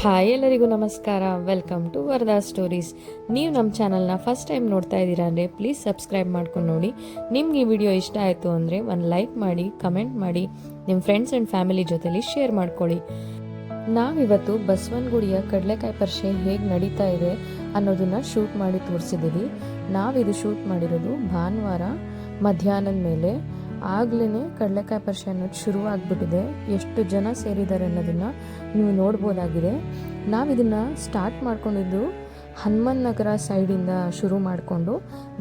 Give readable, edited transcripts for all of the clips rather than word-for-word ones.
Hi ಎಲ್ಲರಿಗೂ ನಮಸ್ಕಾರ. Welcome to Varada stories. ನೀವು ನಮ್ಮ ಚಾನಲ್ನ ಫಸ್ಟ್ ಟೈಮ್ ನೋಡ್ತಾ ಇದ್ದೀರಾ ಅಂದರೆ ಪ್ಲೀಸ್ ಸಬ್ಸ್ಕ್ರೈಬ್ ಮಾಡ್ಕೊಂಡು ನೋಡಿ. ನಿಮ್ಗೆ ಈ ವಿಡಿಯೋ ಇಷ್ಟ ಆಯಿತು ಅಂದರೆ ಒಂದು ಲೈಕ್ ಮಾಡಿ, ಕಮೆಂಟ್ ಮಾಡಿ, ನಿಮ್ಮ ಫ್ರೆಂಡ್ಸ್ ಆ್ಯಂಡ್ ಫ್ಯಾಮಿಲಿ ಜೊತೆಲಿ ಶೇರ್ ಮಾಡ್ಕೊಳ್ಳಿ. ನಾವಿವತ್ತು ಬಸವನಗುಡಿಯ ಕಡಲೆಕಾಯಿ ಪರಿಷೆ ಹೇಗೆ ನಡೀತಾ ಇದೆ ಅನ್ನೋದನ್ನು ಶೂಟ್ ಮಾಡಿ ತೋರಿಸಿದ್ದೀವಿ. ನಾವಿದು ಶೂಟ್ ಮಾಡಿರೋದು ಭಾನುವಾರ ಮಧ್ಯಾಹ್ನದ ಮೇಲೆ. ಆಗ್ಲೇ ಕಡಲೆಕಾಯಿ ಪರಿಷೆ ಅನ್ನೋದು ಶುರುವಾಗ್ಬಿಟ್ಟಿದೆ. ಎಷ್ಟು ಜನ ಸೇರಿದ್ದಾರೆ ಅನ್ನೋದನ್ನು ನೀವು ನೋಡ್ಬೋದಾಗಿದೆ. ನಾವಿದನ್ನು ಸ್ಟಾರ್ಟ್ ಮಾಡ್ಕೊಂಡಿದ್ದು ಹನುಮನ್ ನಗರ ಸೈಡಿಂದ ಶುರು ಮಾಡಿಕೊಂಡು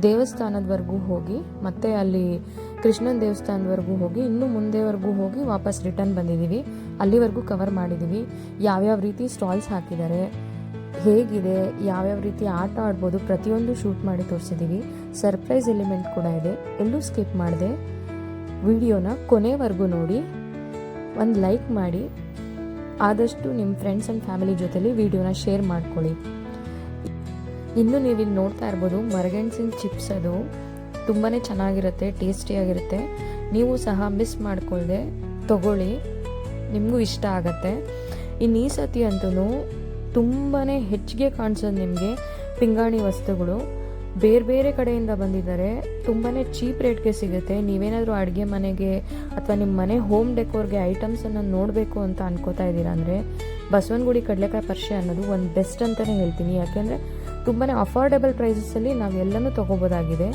ದೇವಸ್ಥಾನದವರೆಗೂ ಹೋಗಿ, ಮತ್ತೆ ಅಲ್ಲಿ ಕೃಷ್ಣನ ದೇವಸ್ಥಾನದವರೆಗೂ ಹೋಗಿ, ಇನ್ನೂ ಮುಂದೆವರೆಗೂ ಹೋಗಿ ವಾಪಸ್ ರಿಟರ್ನ್ ಬಂದಿದ್ದೀವಿ. ಅಲ್ಲಿವರೆಗೂ ಕವರ್ ಮಾಡಿದ್ದೀವಿ. ಯಾವ್ಯಾವ ರೀತಿ ಸ್ಟಾಲ್ಸ್ ಹಾಕಿದ್ದಾರೆ, ಹೇಗಿದೆ, ಯಾವ್ಯಾವ ರೀತಿ ಆಟ ಆಡ್ಬೋದು, ಪ್ರತಿಯೊಂದು ಶೂಟ್ ಮಾಡಿ ತೋರಿಸಿದ್ದೀವಿ. ಸರ್ಪ್ರೈಸ್ ಎಲಿಮೆಂಟ್ ಕೂಡ ಇದೆ. ಎಲ್ಲೂ ಸ್ಕಿಪ್ ಮಾಡಿದೆ. ವಿಡಿಯೋನ ಕೊನೆವರೆಗೂ ನೋಡಿ, ಒಂದು ಲೈಕ್ ಮಾಡಿ, ಆದಷ್ಟು ನಿಮ್ಮ ಫ್ರೆಂಡ್ಸ್ ಆ್ಯಂಡ್ ಫ್ಯಾಮಿಲಿ ಜೊತೆಲಿ ವಿಡಿಯೋನ ಶೇರ್ ಮಾಡ್ಕೊಳ್ಳಿ. ಇನ್ನು ನೀವು ಇಲ್ಲಿ ನೋಡ್ತಾ ಇರ್ಬೋದು ಮರಗೆಣಸಿನ ಚಿಪ್ಸ್. ಅದು ತುಂಬಾ ಚೆನ್ನಾಗಿರುತ್ತೆ, ಟೇಸ್ಟಿಯಾಗಿರುತ್ತೆ. ನೀವು ಸಹ ಮಿಸ್ ಮಾಡ್ಕೊಳ್ಳದೆ ತಗೊಳ್ಳಿ, ನಿಮಗೂ ಇಷ್ಟ ಆಗತ್ತೆ. ಇನ್ನು ಈ ಸತಿ ಅಂತೂ ತುಂಬಾ ಹೆಚ್ಚಿಗೆ ಕಾಣಿಸೋದು ನಿಮಗೆ ಪಿಂಗಾಣಿ ವಸ್ತುಗಳು. ಬೇರೆ ಬೇರೆ ಕಡೆಯಿಂದ ಬಂದಿದ್ದಾರೆ. ತುಂಬಾ ಚೀಪ್ ರೇಟ್ಗೆ ಸಿಗುತ್ತೆ. ನೀವೇನಾದರೂ ಅಡುಗೆ ಮನೆಗೆ ಅಥವಾ ನಿಮ್ಮ ಮನೆ ಹೋಮ್ ಡೆಕೋರ್ಗೆ ಐಟಮ್ಸನ್ನು ನೋಡಬೇಕು ಅಂತ ಅನ್ಕೋತಾ ಇದ್ದೀರಾ ಅಂದರೆ ಬಸವನಗುಡಿ ಕಡಲೆಕಾಯಿ ಪರಿಷೆ ಅನ್ನೋದು ಒಂದು ಬೆಸ್ಟ್ ಅಂತಲೇ ಹೇಳ್ತೀನಿ. ಯಾಕೆಂದರೆ ತುಂಬಾ ಅಫೋರ್ಡೆಬಲ್ ಪ್ರೈಸಸಲ್ಲಿ ನಾವು ಎಲ್ಲನೂ ತೊಗೋಬೋದಾಗಿದೆ.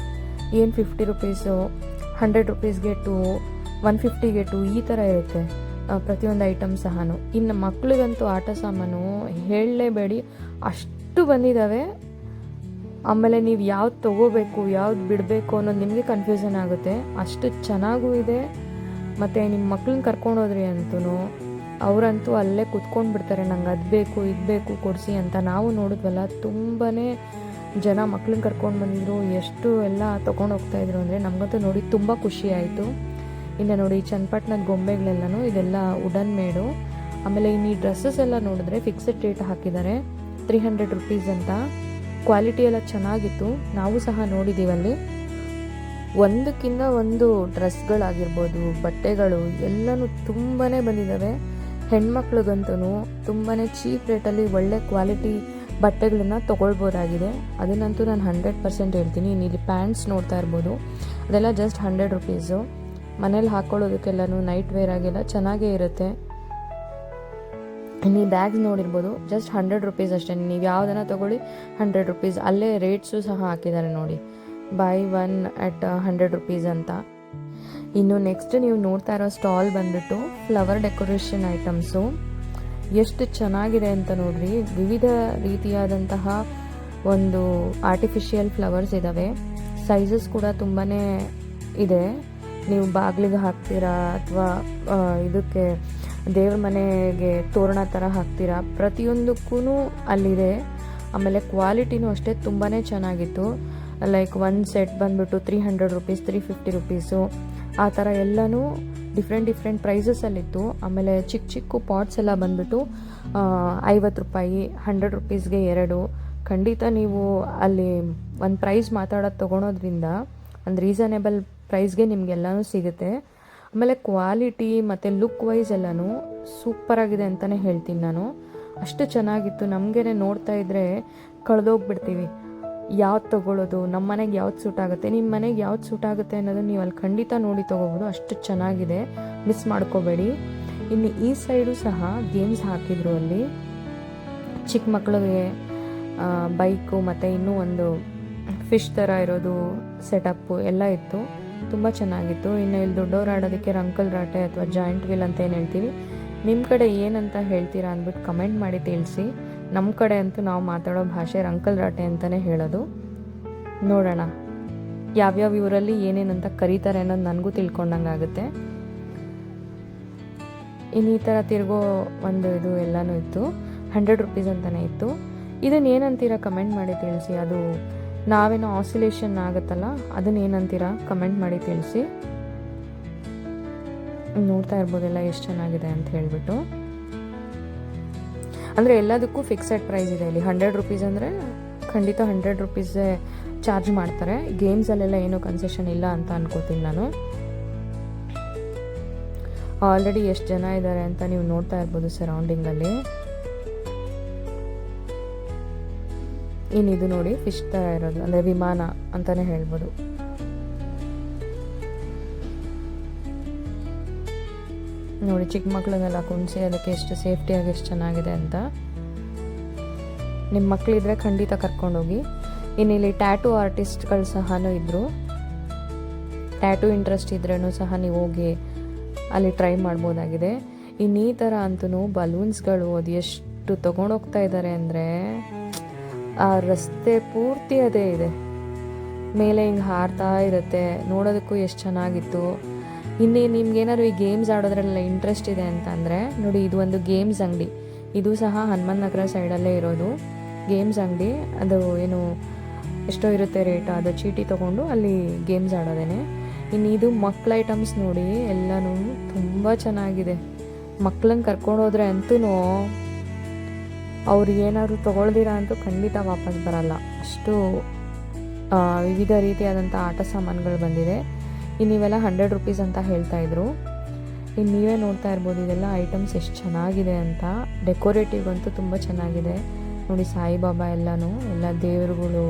ಏನು 50 ರುಪೀಸು, 100 ರುಪೀಸ್ಗೆ ಟು 150ಗೆ ಟು ಈ ಥರ ಇರುತ್ತೆ ಪ್ರತಿಯೊಂದು ಐಟಮ್ ಸಹ. ಇನ್ನು ಮಕ್ಳಿಗಂತೂ ಆಟ ಸಾಮಾನು ಹೇಳಲೇಬೇಡಿ, ಅಷ್ಟು ಬಂದಿದ್ದಾವೆ. ಆಮೇಲೆ ನೀವು ಯಾವ್ದು ತೊಗೋಬೇಕು, ಯಾವ್ದು ಬಿಡಬೇಕು ಅನ್ನೋದು ನಿಮಗೆ ಕನ್ಫ್ಯೂಷನ್ ಆಗುತ್ತೆ. ಅಷ್ಟು ಚೆನ್ನಾಗೂ ಇದೆ. ಮತ್ತು ನಿಮ್ಮ ಮಕ್ಳನ್ನ ಕರ್ಕೊಂಡೋದ್ರಿ ಅಂತೂ ಅವರಂತೂ ಅಲ್ಲೇ ಕುತ್ಕೊಂಡು ಬಿಡ್ತಾರೆ, ನಂಗೆ ಅದು ಬೇಕು ಇದು ಬೇಕು ಕೊಡಿಸಿ ಅಂತ. ನಾವು ನೋಡಿದ್ವಲ್ಲ, ತುಂಬಾ ಜನ ಮಕ್ಳನ್ನ ಕರ್ಕೊಂಡು ಬಂದಿದ್ರು, ಎಷ್ಟು ಎಲ್ಲ ತೊಗೊಂಡು ಹೋಗ್ತಾಯಿದ್ರು ಅಂದರೆ ನಮಗಂತೂ ನೋಡಿ ತುಂಬ ಖುಷಿ ಆಯಿತು. ಇನ್ನು ನೋಡಿ ಚನ್ನಪಟ್ಟಣದ ಗೊಂಬೆಗಳೆಲ್ಲನೂ ಇದೆಲ್ಲ ವುಡನ್ ಮೇಡು. ಆಮೇಲೆ ಇನ್ನು ಈ ಡ್ರೆಸ್ಸಸ್ ಎಲ್ಲ ನೋಡಿದ್ರೆ ಫಿಕ್ಸೆಡ್ ರೇಟ್ ಹಾಕಿದ್ದಾರೆ, 300 ರುಪೀಸ್ ಅಂತ. ಕ್ವಾಲಿಟಿ ಎಲ್ಲ ಚೆನ್ನಾಗಿತ್ತು, ನಾವು ಸಹ ನೋಡಿದ್ದೀವಲ್ಲಿ. ಒಂದಕ್ಕಿಂತ ಒಂದು ಡ್ರೆಸ್ಗಳಾಗಿರ್ಬೋದು, ಬಟ್ಟೆಗಳು ಎಲ್ಲನೂ ತುಂಬಾ ಬಂದಿದ್ದಾವೆ. ಹೆಣ್ಮಕ್ಳಿಗಂತೂ ತುಂಬಾ ಚೀಪ್ ರೇಟಲ್ಲಿ ಒಳ್ಳೆ ಕ್ವಾಲಿಟಿ ಬಟ್ಟೆಗಳನ್ನ ತೊಗೊಳ್ಬೋದಾಗಿದೆ. ಅದನ್ನಂತೂ ನಾನು 100% ಹೇಳ್ತೀನಿ. ಇನ್ನು ಇಲ್ಲಿ ಪ್ಯಾಂಟ್ಸ್ ನೋಡ್ತಾ ಇರ್ಬೋದು, ಅದೆಲ್ಲ ಜಸ್ಟ್ 100 ರುಪೀಸು. ಮನೇಲಿ ಹಾಕ್ಕೊಳ್ಳೋದಕ್ಕೆಲ್ಲನೂ ನೈಟ್ ವೇರ್ ಆಗೆಲ್ಲ ಚೆನ್ನಾಗೇ ಇರುತ್ತೆ. ನೀವು ಬ್ಯಾಗ್ಸ್ ನೋಡಿರ್ಬೋದು, ಜಸ್ಟ್ 100 ರುಪೀಸ್ ಅಷ್ಟೇ. ನೀವು ಯಾವುದನ್ನು ತೊಗೊಳ್ಳಿ 100 ರುಪೀಸ್. ಅಲ್ಲೇ ರೇಟ್ಸು ಸಹ ಹಾಕಿದ್ದಾರೆ ನೋಡಿ, ಬೈ 1 at 100 ರುಪೀಸ್ ಅಂತ. ಇನ್ನು ನೆಕ್ಸ್ಟ್ ನೀವು ನೋಡ್ತಾ ಇರೋ ಸ್ಟಾಲ್ ಬಂದುಬಿಟ್ಟು ಫ್ಲವರ್ ಡೆಕೋರೇಷನ್ ಐಟಮ್ಸು. ಎಷ್ಟು ಚೆನ್ನಾಗಿದೆ ಅಂತ ನೋಡ್ರಿ. ವಿವಿಧ ರೀತಿಯಾದಂತಹ ಒಂದು ಆರ್ಟಿಫಿಷಿಯಲ್ ಫ್ಲವರ್ಸ್ ಇದ್ದಾವೆ. ಸೈಜಸ್ ಕೂಡ ತುಂಬಾ ಇದೆ. ನೀವು ಬಾಗಿಲಿಗೆ ಹಾಕ್ತೀರಾ ಅಥವಾ ಇದಕ್ಕೆ ದೇವ್ರ ಮನೆಗೆ ತೋರಣ ಥರ ಹಾಕ್ತೀರಾ, ಪ್ರತಿಯೊಂದಕ್ಕೂ ಅಲ್ಲಿದೆ. ಆಮೇಲೆ ಕ್ವಾಲಿಟಿನೂ ಅಷ್ಟೇ ತುಂಬಾ ಚೆನ್ನಾಗಿತ್ತು. ಲೈಕ್ ಒಂದು ಸೆಟ್ ಬಂದುಬಿಟ್ಟು 300 ರುಪೀಸ್, 350 ರುಪೀಸು ಆ ಥರ ಎಲ್ಲನೂ ಡಿಫ್ರೆಂಟ್ ಪ್ರೈಸಸಲ್ಲಿತ್ತು. ಆಮೇಲೆ ಚಿಕ್ಕ ಚಿಕ್ಕ ಪಾಟ್ಸ್ ಎಲ್ಲ ಬಂದುಬಿಟ್ಟು 50 ರೂಪಾಯಿ, 100 ರುಪೀಸ್ಗೆ 2. ಖಂಡಿತ ನೀವು ಅಲ್ಲಿ ಒಂದು ಪ್ರೈಸ್ ಮಾತಾಡೋದು ತೊಗೊಳೋದ್ರಿಂದ ಒಂದು ರೀಸನೇಬಲ್ ಪ್ರೈಸ್ಗೆ ನಿಮಗೆಲ್ಲನೂ ಸಿಗುತ್ತೆ. ಆಮೇಲೆ ಕ್ವಾಲಿಟಿ ಮತ್ತು ಲುಕ್ ವೈಸ್ ಎಲ್ಲನೂ ಸೂಪರಾಗಿದೆ ಅಂತಲೇ ಹೇಳ್ತೀನಿ ನಾನು. ಅಷ್ಟು ಚೆನ್ನಾಗಿತ್ತು. ನಮಗೇ ನೋಡ್ತಾ ಇದ್ದರೆ ಕಳೆದೋಗ್ಬಿಡ್ತೀವಿ ಯಾವ್ದು ತೊಗೊಳ್ಳೋದು, ನಮ್ಮ ಮನೆಗೆ ಯಾವ್ದು ಸೂಟ್ ಆಗುತ್ತೆ, ನಿಮ್ಮ ಮನೆಗೆ ಯಾವ್ದು ಸೂಟ್ ಆಗುತ್ತೆ ಅನ್ನೋದು ನೀವು ಅಲ್ಲಿ ಖಂಡಿತ ನೋಡಿ ತೊಗೋಬೋದು. ಅಷ್ಟು ಚೆನ್ನಾಗಿದೆ, ಮಿಸ್ ಮಾಡ್ಕೋಬೇಡಿ. ಇನ್ನು ಈ ಸೈಡು ಸಹ ಗೇಮ್ಸ್ ಹಾಕಿದ್ರು. ಅಲ್ಲಿ ಚಿಕ್ಕ ಮಕ್ಕಳಿಗೆ ಬೈಕು ಮತ್ತು ಇನ್ನೂ ಒಂದು ಫಿಶ್ ಥರ ಇರೋದು ಸೆಟಪ್ಪು ಎಲ್ಲ ಇತ್ತು. ತುಂಬ ಚೆನ್ನಾಗಿತ್ತು. ಇನ್ನು ಇಲ್ಲಿ ದೊಡ್ಡವ್ರು ಆಡೋದಕ್ಕೆ ರಂಕಲ್ ರಾಟೆ ಅಥವಾ ಜಾಯಿಂಟ್ ವೀಲ್ ಅಂತ ಏನು ಹೇಳ್ತೀವಿ, ನಿಮ್ಮ ಕಡೆ ಏನಂತ ಹೇಳ್ತೀರಾ ಅಂದ್ಬಿಟ್ಟು ಕಮೆಂಟ್ ಮಾಡಿ ತಿಳಿಸಿ. ನಮ್ಮ ಕಡೆ ಅಂತೂ ನಾವು ಮಾತಾಡೋ ಭಾಷೆ ರಂಕಲ್ ರಾಟೆ ಅಂತಲೇ ಹೇಳೋದು. ನೋಡೋಣ ಯಾವ್ಯಾವ ಊರಲ್ಲಿ ಏನೇನಂತ ಕರೀತಾರೆ ಅನ್ನೋದು ನನಗೂ ತಿಳ್ಕೊಂಡಂಗೆ ಆಗುತ್ತೆ. ಇನ್ನು ಈ ಥರ ತಿರುಗೋ ಒಂದು ಇದು ಎಲ್ಲನೂ ಇತ್ತು, 100 ರುಪೀಸ್ ಅಂತಲೇ ಇತ್ತು. ಇದನ್ನು ಏನಂತೀರಾ ಕಮೆಂಟ್ ಮಾಡಿ ತಿಳಿಸಿ. ಅದು ನಾವೇನೋ ಆಸಿಲೇಷನ್ ಆಗುತ್ತಲ್ಲ, ಅದನ್ನ ಏನಂತೀರಾ ಕಮೆಂಟ್ ಮಾಡಿ ತಿಳಿಸಿ. ನೋಡ್ತಾ ಇರ್ಬೋದೆಲ್ಲ ಎಷ್ಟು ಚೆನ್ನಾಗಿದೆ ಅಂತ ಹೇಳಿಬಿಟ್ಟು. ಅಂದರೆ ಎಲ್ಲದಕ್ಕೂ ಫಿಕ್ಸೆಡ್ ಪ್ರೈಸ್ ಇದೆ ಇಲ್ಲಿ. 100 ರುಪೀಸ್ ಅಂದರೆ ಖಂಡಿತ 100 ರುಪೀಸೇ ಚಾರ್ಜ್ ಮಾಡ್ತಾರೆ. ಗೇಮ್ಸಲ್ಲೆಲ್ಲ ಏನೂ ಕನ್ಸೆಷನ್ ಇಲ್ಲ ಅಂತ ಅನ್ಕೋತೀನಿ ನಾನು. ಆಲ್ರೆಡಿ ಎಷ್ಟು ಜನ ಇದ್ದಾರೆ ಅಂತ ನೀವು ನೋಡ್ತಾ ಇರ್ಬೋದು ಸರೌಂಡಿಂಗಲ್ಲಿ. ಇನ್ನಿದು ನೋಡಿ ಫಿಶ್ ಥರ ಇರೋದು, ಅಂದರೆ ವಿಮಾನ ಅಂತಲೇ ಹೇಳ್ಬೋದು. ನೋಡಿ ಚಿಕ್ಕ ಮಕ್ಕಳನ್ನೆಲ್ಲ ಕುಣಿಸಿ ಅದಕ್ಕೆ ಎಷ್ಟು ಸೇಫ್ಟಿಯಾಗಿ ಎಷ್ಟು ಚೆನ್ನಾಗಿದೆ ಅಂತ. ನಿಮ್ಮ ಮಕ್ಕಳಿದ್ರೆ ಖಂಡಿತ ಕರ್ಕೊಂಡೋಗಿ. ಇನ್ನು ಇಲ್ಲಿ ಟ್ಯಾಟೂ ಆರ್ಟಿಸ್ಟ್ಗಳು ಸಹ ಇದ್ದರು. ಟ್ಯಾಟೂ ಇಂಟ್ರೆಸ್ಟ್ ಇದ್ರೂ ಸಹ ನೀವು ಹೋಗಿ ಅಲ್ಲಿ ಟ್ರೈ ಮಾಡ್ಬೋದಾಗಿದೆ. ಇನ್ನು ಈ ಥರ ಅಂತೂ ಬಲೂನ್ಸ್ಗಳು ಅದು ಎಷ್ಟು ತೊಗೊಂಡೋಗ್ತಾ ಇದ್ದಾರೆ ಅಂದರೆ ಆ ರಸ್ತೆ ಪೂರ್ತಿ ಅದೇ ಇದೆ, ಮೇಲೆ ಹಿಂಗೆ ಹಾರ್ತಾ ಇರುತ್ತೆ. ನೋಡೋದಕ್ಕೂ ಎಷ್ಟು ಚೆನ್ನಾಗಿತ್ತು. ಇನ್ನು ನಿಮ್ಗೇನಾದ್ರು ಈ ಗೇಮ್ಸ್ ಆಡೋದ್ರೆಲ್ಲ ಇಂಟ್ರೆಸ್ಟ್ ಇದೆ ಅಂತ ಅಂದರೆ ನೋಡಿ, ಇದು ಒಂದು ಗೇಮ್ಸ್ ಅಂಗಡಿ. ಇದು ಸಹ ಹನುಮಂತ ನಗರ ಸೈಡಲ್ಲೇ ಇರೋದು ಗೇಮ್ಸ್ ಅಂಗಡಿ. ಅದು ಏನು ಎಷ್ಟೋ ಇರುತ್ತೆ ರೇಟ್, ಅದು ಚೀಟಿ ತೊಗೊಂಡು ಅಲ್ಲಿ ಗೇಮ್ಸ್ ಆಡೋದೇನೆ. ಇನ್ನು ಇದು ಮಕ್ಕಳ ಐಟಮ್ಸ್ ನೋಡಿ, ಎಲ್ಲನೂ ತುಂಬ ಚೆನ್ನಾಗಿದೆ. ಮಕ್ಕಳನ್ನ ಕರ್ಕೊಂಡೋದ್ರೆ ಅಂತೂ ಅವ್ರು ಏನಾದ್ರು ತೊಗೊಳ್ದಿರ ಅಂತೂ ಖಂಡಿತ ವಾಪಸ್ ಬರಲ್ಲ. ಅಷ್ಟು ವಿವಿಧ ರೀತಿಯಾದಂಥ ಆಟ ಸಾಮಾನುಗಳು ಬಂದಿದೆ. ಇನ್ನು ಇವೆಲ್ಲ 100 ರೂಪೀಸ್ ಅಂತ ಹೇಳ್ತಾಯಿದ್ರು. ಇನ್ನು ನೀವೇ ನೋಡ್ತಾ ಇರ್ಬೋದು ಇದೆಲ್ಲ ಐಟಮ್ಸ್ ಎಷ್ಟು ಚೆನ್ನಾಗಿದೆ ಅಂತ. ಡೆಕೋರೇಟಿವ್ ಅಂತೂ ತುಂಬ ಚೆನ್ನಾಗಿದೆ ನೋಡಿ. ಸಾಯಿಬಾಬಾ ಎಲ್ಲ ದೇವರುಗಳು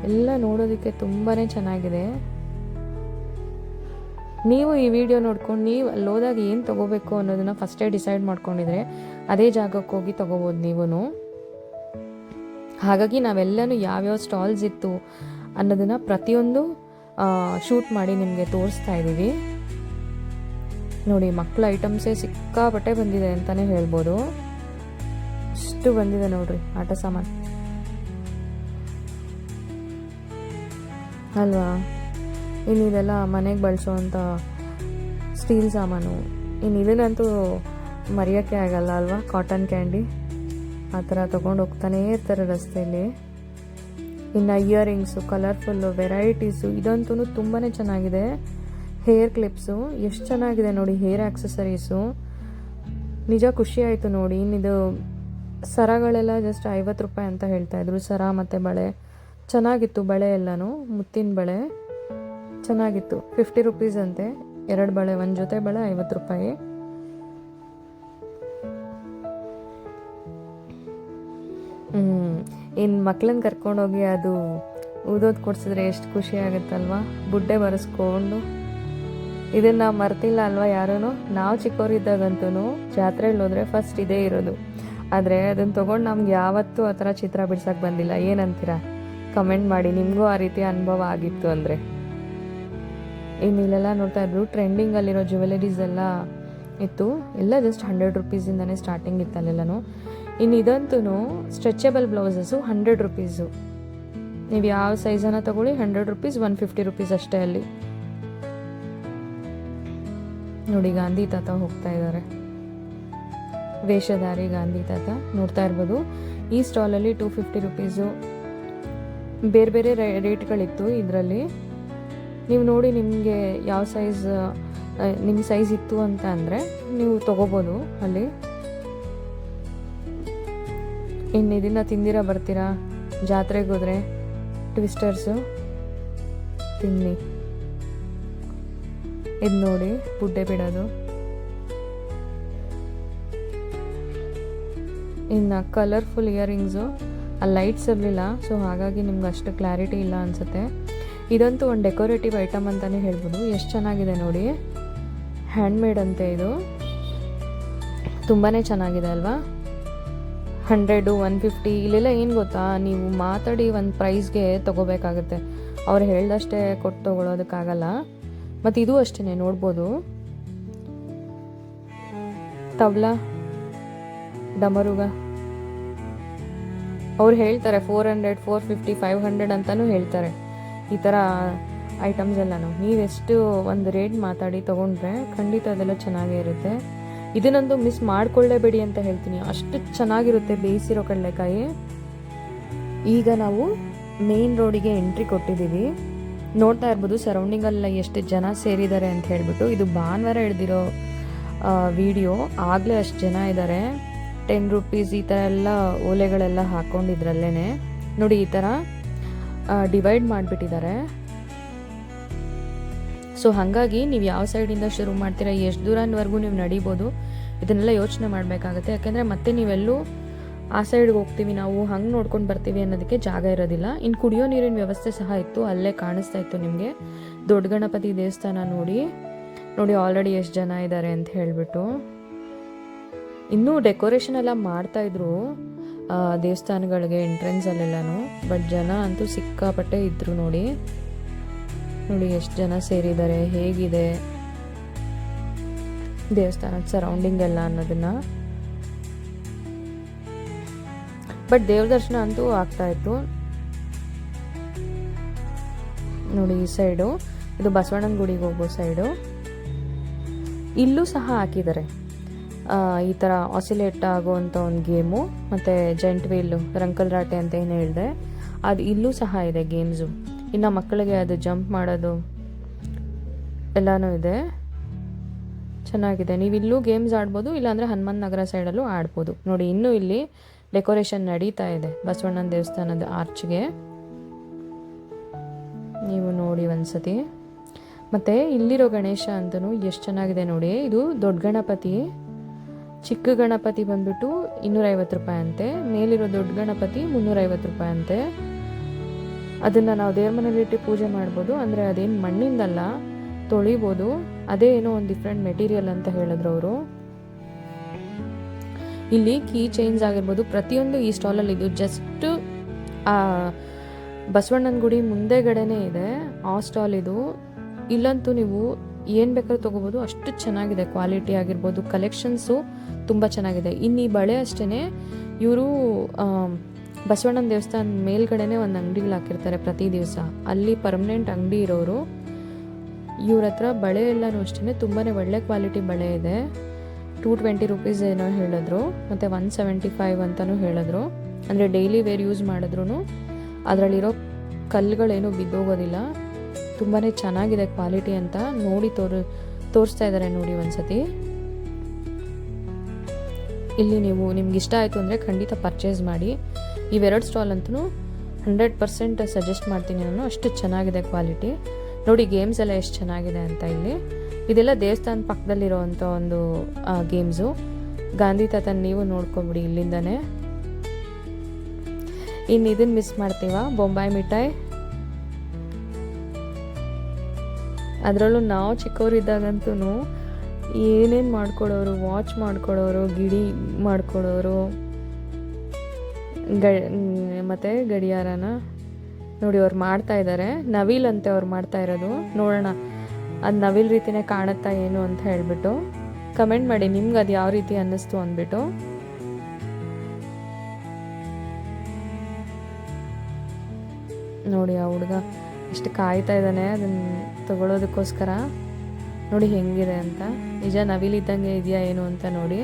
ಎಲ್ಲ ನೋಡೋದಕ್ಕೆ ತುಂಬಾ ಚೆನ್ನಾಗಿದೆ. ನೀವು ಈ ವಿಡಿಯೋ ನೋಡ್ಕೊಂಡು ನೀವು ಅಲ್ಲಿ ಹೋದಾಗ ಏನು ತೊಗೋಬೇಕು ಅನ್ನೋದನ್ನು ಫಸ್ಟೇ ಡಿಸೈಡ್ ಮಾಡ್ಕೊಂಡಿದ್ರೆ ಅದೇ ಜಾಗಕ್ಕೆ ಹೋಗಿ ತೊಗೋಬೋದು ನೀವೂ. ಹಾಗಾಗಿ ನಾವೆಲ್ಲನೂ ಯಾವ್ಯಾವ ಸ್ಟಾಲ್ಸ್ ಇತ್ತು ಅನ್ನೋದನ್ನು ಪ್ರತಿಯೊಂದು ಶೂಟ್ ಮಾಡಿ ನಿಮಗೆ ತೋರಿಸ್ತಾ ಇದ್ದೀವಿ. ನೋಡಿ ಮಕ್ಕಳ ಐಟಮ್ಸೇ ಸಿಕ್ಕಾಪಟ್ಟೆ ಬಂದಿದೆ ಅಂತಲೇ ಹೇಳ್ಬೋದು. ಅಷ್ಟು ಬಂದಿದೆ ನೋಡ್ರಿ ಆಟ ಸಾಮಾನು ಅಲ್ವಾ. ಇನ್ನು ಇದೆಲ್ಲ ಮನೆಗೆ ಬಳಸೋವಂಥ ಸ್ಟೀಲ್ ಸಾಮಾನು. ಇನ್ನು ಇದನ್ನಂತೂ ಮರೆಯೋಕ್ಕೆ ಆಗಲ್ಲ ಅಲ್ವಾ, ಕಾಟನ್ ಕ್ಯಾಂಡಿ ಆ ಥರ ತೊಗೊಂಡು ಹೋಗ್ತಾನೇ ಇರ್ತಾರೆ ರಸ್ತೆಯಲ್ಲಿ. ಇನ್ನು ಇಯರಿಂಗ್ಸು, ಕಲರ್ಫುಲ್ಲು ವೆರೈಟೀಸು, ಇದಂತೂ ತುಂಬಾ ಚೆನ್ನಾಗಿದೆ. ಹೇರ್ ಕ್ಲಿಪ್ಸು ಎಷ್ಟು ಚೆನ್ನಾಗಿದೆ ನೋಡಿ, ಹೇರ್ ಆಕ್ಸೆಸರೀಸು ನಿಜ ಖುಷಿ ಆಯಿತು ನೋಡಿ. ಇನ್ನಿದು ಸರಗಳೆಲ್ಲ ಜಸ್ಟ್ 50 ರೂಪಾಯಿ ಅಂತ ಹೇಳ್ತಾಯಿದ್ರು. ಸರ ಮತ್ತು ಬಳೆ ಚೆನ್ನಾಗಿತ್ತು, ಬಳೆ ಎಲ್ಲನೂ ಮುತ್ತಿನ ಬಳೆ ಚೆನ್ನಾಗಿತ್ತು. 50 ರೂಪೀಸ್ ಅಂತೆ 2 ಬಳೆ, ಒಂದು ಜೊತೆ ಬಳೆ 50 ರೂಪಾಯಿ. ಇನ್ನು ಮಕ್ಳನ್ನ ಕರ್ಕೊಂಡೋಗಿ ಅದು ಊದೋದು ಕೊಡ್ಸಿದ್ರೆ ಎಷ್ಟು ಖುಷಿ ಆಗುತ್ತಲ್ವ, ಬುಡ್ಡೆ ಬರೆಸ್ಕೊಂಡು. ಇದನ್ನು ನಾವು ಮರ್ತಿಲ್ಲ ಅಲ್ವಾ ಯಾರೂ. ನಾವು ಚಿಕ್ಕವರಿದ್ದಾಗಂತೂ ಜಾತ್ರೆಯಲ್ಲಿ ಹೋದರೆ ಫಸ್ಟ್ ಇದೇ ಇರೋದು. ಆದರೆ ಅದನ್ನು ತೊಗೊಂಡು ನಮ್ಗೆ ಯಾವತ್ತೂ ಆ ಥರ ಚಿತ್ರ ಬಿಡ್ಸೋಕ್ಕೆ ಬಂದಿಲ್ಲ. ಏನಂತೀರಾ ಕಮೆಂಟ್ ಮಾಡಿ, ನಿಮಗೂ ಆ ರೀತಿ ಅನುಭವ ಆಗಿತ್ತು ಅಂದರೆ. ಇನ್ನು ಇಲ್ಲೆಲ್ಲ ನೋಡ್ತಾ ಇದ್ರು ಟ್ರೆಂಡಿಂಗಲ್ಲಿರೋ ಜ್ಯುವೆಲರೀಸ್ ಎಲ್ಲ ಇತ್ತು. ಎಲ್ಲ ಜಸ್ಟ್ 100 ರೂಪೀಸಿಂದನೇ ಸ್ಟಾರ್ಟಿಂಗ್ ಇತ್ತು ಅಲ್ಲೆಲ್ಲನೂ. ಇನ್ನು ಇದಂತೂ ಸ್ಟ್ರೆಚಬಲ್ ಬ್ಲೌಸಸ್ಸು 100 ರೂಪೀಸು. ನೀವು ಯಾವ ಸೈಜನ್ನು ತೊಗೊಳ್ಳಿ 100 ರೂಪೀಸ್, 150 ರೂಪೀಸ್ ಅಷ್ಟೇ ಅಲ್ಲಿ. ನೋಡಿ ಗಾಂಧಿ ತಾತ ಹೋಗ್ತಾ ಇದ್ದಾರೆ, ವೇಷಧಾರಿ ಗಾಂಧಿ ತಾತ ನೋಡ್ತಾ ಇರ್ಬೋದು. ಈ ಸ್ಟಾಲಲ್ಲಿ 250 ರೂಪೀಸು ಬೇರೆ ಬೇರೆ ರೇಟ್ಗಳಿತ್ತು ಇದರಲ್ಲಿ. ನೀವು ನೋಡಿ ನಿಮಗೆ ಯಾವ ಸೈಜ್ ನಿಮ್ಮ ಸೈಜ್ ಇತ್ತು ಅಂತ ಅಂದರೆ ನೀವು ತೊಗೋಬೋದು ಅಲ್ಲಿ. ಇನ್ನು ಇದನ್ನು ತಿಂದಿರ ಬರ್ತೀರಾ ಜಾತ್ರೆಗೆ ಹೋದರೆ, ಟ್ವಿಸ್ಟರ್ಸು ತಿನ್ನಿ. ಇದು ನೋಡಿ ಬುಡ್ಡೆ ಬಿಡೋದು. ಇನ್ನು ಕಲರ್ಫುಲ್ ಇಯರಿಂಗ್ಸು, ಆ ಲೈಟ್ಸ್ ಇರಲಿಲ್ಲ ಸೊ ಹಾಗಾಗಿ ನಿಮ್ಗೆ ಅಷ್ಟು ಕ್ಲಾರಿಟಿ ಇಲ್ಲ ಅನಿಸುತ್ತೆ. ಇದಂತೂ ಒಂದು ಡೆಕೋರೇಟಿವ್ ಐಟಮ್ ಅಂತಲೇ ಹೇಳ್ಬೋದು. ಎಷ್ಟು ಚೆನ್ನಾಗಿದೆ ನೋಡಿ, ಹ್ಯಾಂಡ್ಮೇಡ್ ಅಂತೆ ಇದು. ತುಂಬಾ ಚೆನ್ನಾಗಿದೆ ಅಲ್ವಾ. 100, 150 ಇಲ್ಲೆಲ್ಲ ಏನು ಗೊತ್ತಾ, ನೀವು ಮಾತಾಡಿ ಒಂದು ಪ್ರೈಸ್ಗೆ ತೊಗೋಬೇಕಾಗುತ್ತೆ. ಅವ್ರು ಹೇಳ್ದಷ್ಟೇ ಕೊಟ್ಟು ತೊಗೊಳೋದಕ್ಕಾಗಲ್ಲ. ಮತ್ತು ಇದು ಅಷ್ಟೇ ನೋಡ್ಬೋದು, ತಬಲಾ, ಡಮರುಗ ಅವ್ರು ಹೇಳ್ತಾರೆ 400, 450, 500 ಅಂತಲೂ ಹೇಳ್ತಾರೆ. ಈ ಥರ ಐಟಮ್ಸ್ ಎಲ್ಲನೂ ನೀವೆಷ್ಟು ಒಂದು ರೇಟ್ ಮಾತಾಡಿ ತೊಗೊಂಡ್ರೆ ಖಂಡಿತ ಅದೆಲ್ಲ ಚೆನ್ನಾಗೇ ಇರುತ್ತೆ. ಇದನ್ನೊಂದು ಮಿಸ್ ಮಾಡ್ಕೊಳ್ಳೇಬೇಡಿ ಅಂತ ಹೇಳ್ತೀನಿ, ಅಷ್ಟು ಚೆನ್ನಾಗಿರುತ್ತೆ ಬೇಯಿಸಿರೋ ಕಡಲೆಕಾಯಿ. ಈಗ ನಾವು ಮೇನ್ ರೋಡಿಗೆ ಎಂಟ್ರಿ ಕೊಟ್ಟಿದ್ದೀವಿ. ನೋಡ್ತಾ ಇರ್ಬೋದು ಸರೌಂಡಿಂಗಲ್ಲ ಎಷ್ಟು ಜನ ಸೇರಿದ್ದಾರೆ ಅಂತ ಹೇಳ್ಬಿಟ್ಟು. ಇದು ಭಾನುವಾರ ಹಿಡ್ದಿರೋ ವಿಡಿಯೋ, ಆಗಲೇ ಅಷ್ಟು ಜನ ಇದ್ದಾರೆ. 10 ರೂಪೀಸ್ ಈ ಥರ ಎಲ್ಲ ಓಲೆಗಳೆಲ್ಲ ಹಾಕ್ಕೊಂಡಿದ್ರಲ್ಲೇ ನೋಡಿ, ಈ ಥರ ಡಿವೈಡ್ ಮಾಡಿಬಿಟ್ಟಿದ್ದಾರೆ. ಸೊ ಹಾಗಾಗಿ ನೀವು ಯಾವ ಸೈಡಿಂದ ಶುರು ಮಾಡ್ತೀರಾ, ಎಷ್ಟು ದೂರವರೆಗೂ ನೀವು ನಡಿಬೋದು, ಇದನ್ನೆಲ್ಲ ಯೋಚನೆ ಮಾಡಬೇಕಾಗುತ್ತೆ. ಯಾಕೆಂದರೆ ಮತ್ತೆ ನೀವೆಲ್ಲೂ ಆ ಸೈಡ್ಗೆ ಹೋಗ್ತೀವಿ ನಾವು, ಹಂಗೆ ನೋಡ್ಕೊಂಡು ಬರ್ತೀವಿ ಅನ್ನೋದಕ್ಕೆ ಜಾಗ ಇರೋದಿಲ್ಲ. ಇನ್ನು ಕುಡಿಯೋ ನೀರಿನ ವ್ಯವಸ್ಥೆ ಸಹ ಇತ್ತು, ಅಲ್ಲೇ ಕಾಣಿಸ್ತಾ ಇತ್ತು ನಿಮಗೆ. ದೊಡ್ಡ ಗಣಪತಿ ದೇವಸ್ಥಾನ ನೋಡಿ ಆಲ್ರೆಡಿ ಎಷ್ಟು ಜನ ಇದ್ದಾರೆ ಅಂತ ಹೇಳಿಬಿಟ್ಟು. ಇನ್ನೂ ಡೆಕೋರೇಷನ್ ಎಲ್ಲ ಮಾಡ್ತಾಯಿದ್ರು ದೇವಸ್ಥಾನಗಳಿಗೆ ಎಂಟ್ರೆನ್ಸಲ್ಲೆಲ್ಲನೂ. ಬಟ್ ಜನ ಅಂತೂ ಸಿಕ್ಕಾಪಟ್ಟೆ ಇದ್ದರು ನೋಡಿ ಎಷ್ಟು ಜನ ಸೇರಿದ್ದಾರೆ, ಹೇಗಿದೆ ದೇವಸ್ಥಾನದ ಸರೌಂಡಿಂಗ್ ಎಲ್ಲ ಅನ್ನೋದನ್ನು. ಬಟ್ ದೇವ್ರ ದರ್ಶನ ಅಂತೂ ಆಗ್ತಾಯಿತ್ತು ನೋಡಿ. ಈ ಸೈಡು ಇದು ಬಸವಣ್ಣನ ಗುಡಿಗೆ ಹೋಗೋ ಸೈಡು. ಇಲ್ಲೂ ಸಹ ಹಾಕಿದ್ದಾರೆ ಈ ಥರ ಆಸಿಲೇಟ್ ಆಗುವಂಥ ಒಂದು ಗೇಮು, ಮತ್ತು ಜೈಂಟ್ ವೀಲು, ರಂಕಲ್ ರಾಟೆ ಅಂತ ಏನು ಹೇಳಿದೆ ಅದು ಇಲ್ಲೂ ಸಹ ಇದೆ ಗೇಮ್ಸು. ಇನ್ನು ಮಕ್ಕಳಿಗೆ ಅದು ಜಂಪ್ ಮಾಡೋದು ಎಲ್ಲನೂ ಇದೆ, ಚೆನ್ನಾಗಿದೆ. ನೀವು ಇಲ್ಲೂ ಗೇಮ್ಸ್ ಆಡ್ಬೋದು, ಇಲ್ಲಾಂದರೆ ಹನುಮಂತ ನಗರ ಸೈಡಲ್ಲೂ ಆಡ್ಬೋದು ನೋಡಿ. ಇನ್ನೂ ಇಲ್ಲಿ ಡೆಕೋರೇಷನ್ ನಡೀತಾ ಇದೆ ಬಸವಣ್ಣನ ದೇವಸ್ಥಾನದ ಆರ್ಚ್ಗೆ, ನೀವು ನೋಡಿ ಒಂದ್ಸತಿ. ಮತ್ತು ಇಲ್ಲಿರೋ ಗಣೇಶ ಅಂತೂ ಎಷ್ಟು ಚೆನ್ನಾಗಿದೆ ನೋಡಿ. ಇದು ದೊಡ್ಡ ಗಣಪತಿ, ಚಿಕ್ಕ ಗಣಪತಿ ಬಂದ್ಬಿಟ್ಟು 250 ರೂಪಾಯಿ ಅಂತೆ, ಮೇಲಿರೋ ದೊಡ್ಡ ಗಣಪತಿ 350 ರೂಪಾಯಿ ಅಂತೆ. ಅದನ್ನು ನಾವು ದೇವ್ರ ಮನೇಲಿಟ್ಟು ಪೂಜೆ ಮಾಡ್ಬೋದು, ಅಂದರೆ ಅದೇನು ಮಣ್ಣಿಂದಲ್ಲ, ತೊಳಿಬೋದು. ಅದೇ ಏನೋ ಒಂದು ಡಿಫ್ರೆಂಟ್ ಮೆಟೀರಿಯಲ್ ಅಂತ ಹೇಳಿದ್ರು ಅವರು. ಇಲ್ಲಿ ಕೀ ಚೈನ್ಸ್ ಆಗಿರ್ಬೋದು ಪ್ರತಿಯೊಂದು ಈ ಸ್ಟಾಲಲ್ಲಿ. ಇದು ಜಸ್ಟ್ ಬಸವಣ್ಣನ ಗುಡಿ ಮುಂದೆಗಡೆನೇ ಇದೆ ಆ ಸ್ಟಾಲ್ ಇದು. ಇಲ್ಲಂತೂ ನೀವು ಏನು ಬೇಕಾದ್ರೂ ತೊಗೋಬೋದು, ಅಷ್ಟು ಚೆನ್ನಾಗಿದೆ. ಕ್ವಾಲಿಟಿ ಆಗಿರ್ಬೋದು, ಕಲೆಕ್ಷನ್ಸು ತುಂಬ ಚೆನ್ನಾಗಿದೆ. ಇನ್ನು ಈ ಬಳೆ ಅಷ್ಟೇ, ಇವರು ಬಸವಣ್ಣನ ದೇವಸ್ಥಾನ ಮೇಲ್ಗಡೆನೇ ಒಂದು ಅಂಗಡಿಗಳು ಹಾಕಿರ್ತಾರೆ ಪ್ರತಿ ದಿವಸ, ಅಲ್ಲಿ ಪರ್ಮನೆಂಟ್ ಅಂಗಡಿ ಇರೋರು. ಇವ್ರ ಹತ್ರ ಬಳೆ ಎಲ್ಲನೂ ಅಷ್ಟೇ ತುಂಬಾ ಒಳ್ಳೆ ಕ್ವಾಲಿಟಿ ಬಳೆ ಇದೆ. 220 ರೂಪೀಸ್ ಏನೋ ಹೇಳಿದ್ರು, ಮತ್ತು 175 ಅಂತಲೂ ಹೇಳಿದ್ರು. ಅಂದರೆ ಡೈಲಿ ವೇರ್ ಯೂಸ್ ಮಾಡಿದ್ರು ಅದರಲ್ಲಿರೋ ಕಲ್ಲುಗಳೇನೂ ಬಿದ್ದೋಗೋದಿಲ್ಲ. ತುಂಬಾ ಚೆನ್ನಾಗಿದೆ ಕ್ವಾಲಿಟಿ ಅಂತ ನೋಡಿ ತೋರಿಸ್ತಾ ಇದ್ದಾರೆ ನೋಡಿ ಒಂದ್ಸತಿ. ಇಲ್ಲಿ ನಿಮ್ಗೆ ಇಷ್ಟ ಆಯಿತು ಅಂದರೆ ಖಂಡಿತ ಪರ್ಚೇಸ್ ಮಾಡಿ. ಇವೆರಡು ಸ್ಟಾಲ್ ಅಂತೂ 100% ಸಜೆಸ್ಟ್ ಮಾಡ್ತೀನಿ ನಾನು, ಅಷ್ಟು ಚೆನ್ನಾಗಿದೆ ಕ್ವಾಲಿಟಿ ನೋಡಿ. ಗೇಮ್ಸ್ ಎಲ್ಲ ಎಷ್ಟು ಚೆನ್ನಾಗಿದೆ ಅಂತ. ಇಲ್ಲಿ ಇದೆಲ್ಲ ದೇವಸ್ಥಾನ ಪಕ್ಕದಲ್ಲಿರೋವಂಥ ಒಂದು ಗೇಮ್ಸು. ಗಾಂಧಿ ತಾತನ ನೀವು ನೋಡ್ಕೊಬಿಡಿ ಇಲ್ಲಿಂದನೇ. ಇನ್ನು ಇದನ್ನು ಮಿಸ್ ಮಾಡ್ತೀವ, ಬೊಂಬಾಯಿ ಮಿಠಾಯಿ. ಅದರಲ್ಲೂ ನಾವು ಚಿಕ್ಕವರಿದ್ದಾಗಂತೂ ಏನೇನು ಮಾಡ್ಕೊಡೋರು, ವಾಚ್ ಮಾಡ್ಕೊಡೋರು, ಗಿಡಿ ಮಾಡ್ಕೊಡೋರು, ಮತ್ತು ಗಡಿಯಾರನ ನೋಡಿ ಅವ್ರು ಮಾಡ್ತಾ ಇದ್ದಾರೆ. ನವಿಲ್ ಅಂತೆ ಅವ್ರು ಮಾಡ್ತಾ ಇರೋದು, ನೋಡೋಣ ಅದು ನವಿಲ್ ರೀತಿನೇ ಕಾಣುತ್ತಾ ಏನು ಅಂತ ಹೇಳಿಬಿಟ್ಟು ಕಮೆಂಟ್ ಮಾಡಿ ನಿಮ್ಗೆ ಅದು ಯಾವ ರೀತಿ ಅನ್ನಿಸ್ತು ಅಂದ್ಬಿಟ್ಟು. ನೋಡಿ ಆ ಹುಡುಗ ಎಷ್ಟು ಕಾಯ್ತಾ ಇದ್ದಾನೆ ಅದನ್ನು ತಗೊಳ್ಳೋದಕ್ಕೋಸ್ಕರ. ನೋಡಿ ಹೆಂಗಿದೆ ಅಂತ, ನಿಜ ನವಿಲಿದ್ದಂಗೆ ಇದೆಯಾ ಏನು ಅಂತ ನೋಡಿ.